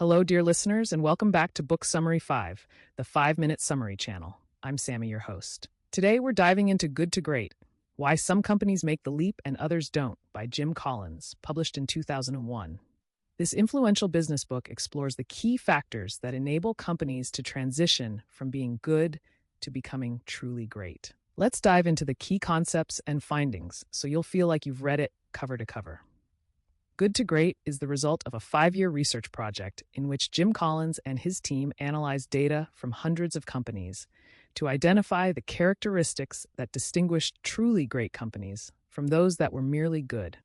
Hello, dear listeners, and welcome back to Book Summary 5, the 5-Minute Summary channel. I'm Sammy, your host. Today, we're diving into Good to Great, Why Some Companies Make the Leap and Others Don't, by Jim Collins, published in 2001. This influential business book explores the key factors that enable companies to transition from being good to becoming truly great. Let's dive into the key concepts and findings so you'll feel like you've read it cover to cover. Good to Great is the result of a 5-year research project in which Jim Collins and his team analyzed data from hundreds of companies to identify the characteristics that distinguished truly great companies from those that were merely good.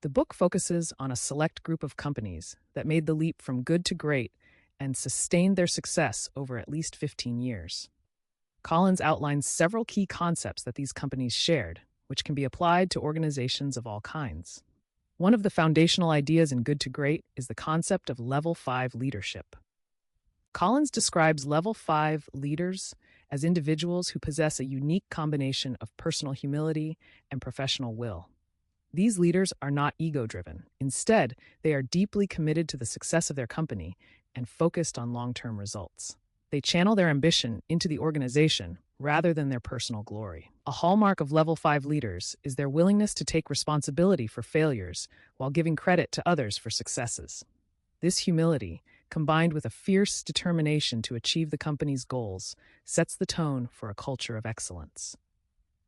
The book focuses on a select group of companies that made the leap from good to great and sustained their success over at least 15 years. Collins outlines several key concepts that these companies shared, which can be applied to organizations of all kinds. One of the foundational ideas in Good to Great is the concept of Level 5 leadership. Collins describes Level 5 leaders as individuals who possess a unique combination of personal humility and professional will. These leaders are not ego-driven. Instead, they are deeply committed to the success of their company and focused on long-term results. They channel their ambition into the organization rather than their personal glory. A hallmark of Level 5 leaders is their willingness to take responsibility for failures while giving credit to others for successes. This humility, combined with a fierce determination to achieve the company's goals, sets the tone for a culture of excellence.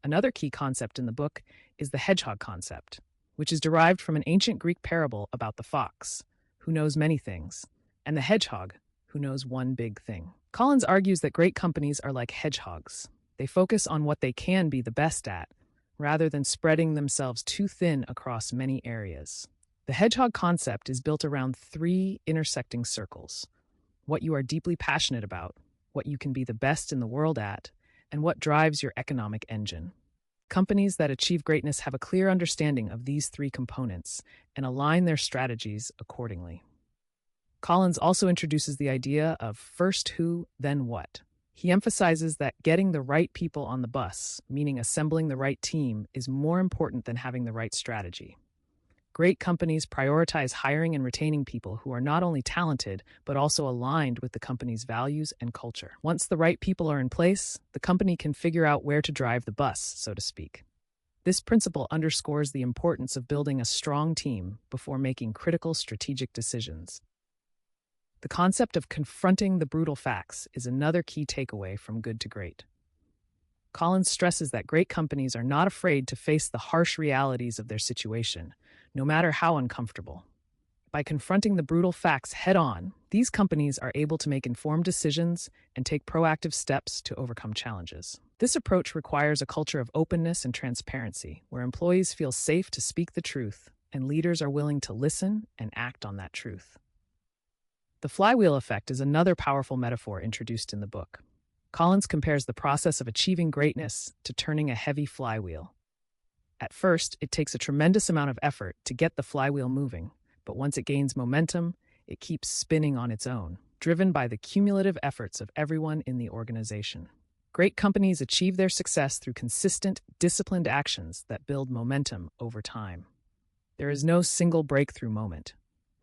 Another key concept in the book is the hedgehog concept, which is derived from an ancient Greek parable about the fox, who knows many things, and the hedgehog, who knows one big thing. Collins argues that great companies are like hedgehogs. They focus on what they can be the best at, rather than spreading themselves too thin across many areas. The hedgehog concept is built around 3 intersecting circles: what you are deeply passionate about, what you can be the best in the world at, and what drives your economic engine. Companies that achieve greatness have a clear understanding of these 3 components and align their strategies accordingly. Collins also introduces the idea of first who, then what. He emphasizes that getting the right people on the bus, meaning assembling the right team, is more important than having the right strategy. Great companies prioritize hiring and retaining people who are not only talented, but also aligned with the company's values and culture. Once the right people are in place, the company can figure out where to drive the bus, so to speak. This principle underscores the importance of building a strong team before making critical strategic decisions. The concept of confronting the brutal facts is another key takeaway from Good to Great. Collins stresses that great companies are not afraid to face the harsh realities of their situation, no matter how uncomfortable. By confronting the brutal facts head-on, these companies are able to make informed decisions and take proactive steps to overcome challenges. This approach requires a culture of openness and transparency, where employees feel safe to speak the truth and leaders are willing to listen and act on that truth. The flywheel effect is another powerful metaphor introduced in the book. Collins compares the process of achieving greatness to turning a heavy flywheel. At first, it takes a tremendous amount of effort to get the flywheel moving, but once it gains momentum, it keeps spinning on its own, driven by the cumulative efforts of everyone in the organization. Great companies achieve their success through consistent, disciplined actions that build momentum over time. There is no single breakthrough moment.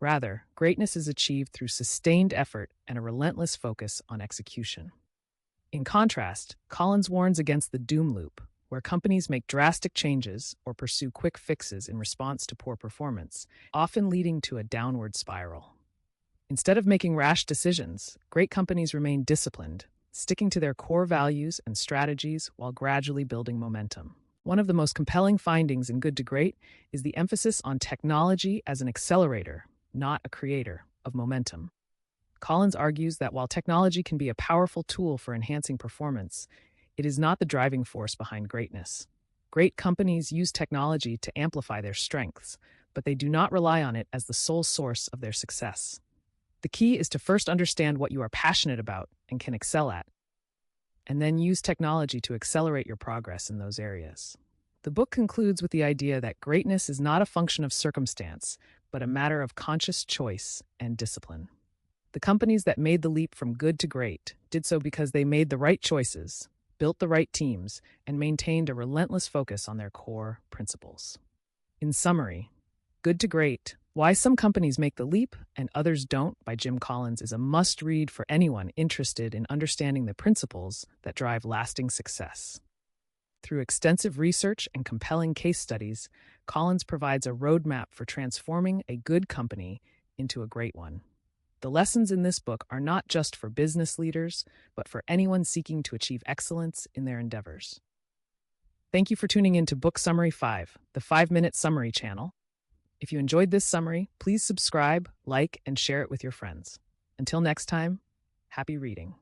Rather, greatness is achieved through sustained effort and a relentless focus on execution. In contrast, Collins warns against the doom loop, where companies make drastic changes or pursue quick fixes in response to poor performance, often leading to a downward spiral. Instead of making rash decisions, great companies remain disciplined, sticking to their core values and strategies while gradually building momentum. One of the most compelling findings in Good to Great is the emphasis on technology as an accelerator, not a creator, of momentum. Collins argues that while technology can be a powerful tool for enhancing performance, it is not the driving force behind greatness. Great companies use technology to amplify their strengths, but they do not rely on it as the sole source of their success. The key is to first understand what you are passionate about and can excel at, and then use technology to accelerate your progress in those areas. The book concludes with the idea that greatness is not a function of circumstance, but a matter of conscious choice and discipline. The companies that made the leap from good to great did so because they made the right choices, built the right teams, and maintained a relentless focus on their core principles. In summary, Good to Great: Why Some Companies Make the Leap and Others Don't by Jim Collins is a must-read for anyone interested in understanding the principles that drive lasting success. Through extensive research and compelling case studies, Collins provides a roadmap for transforming a good company into a great one. The lessons in this book are not just for business leaders, but for anyone seeking to achieve excellence in their endeavors. Thank you for tuning in to Book Summary 5, the 5-minute summary channel. If you enjoyed this summary, please subscribe, like, and share it with your friends. Until next time, happy reading.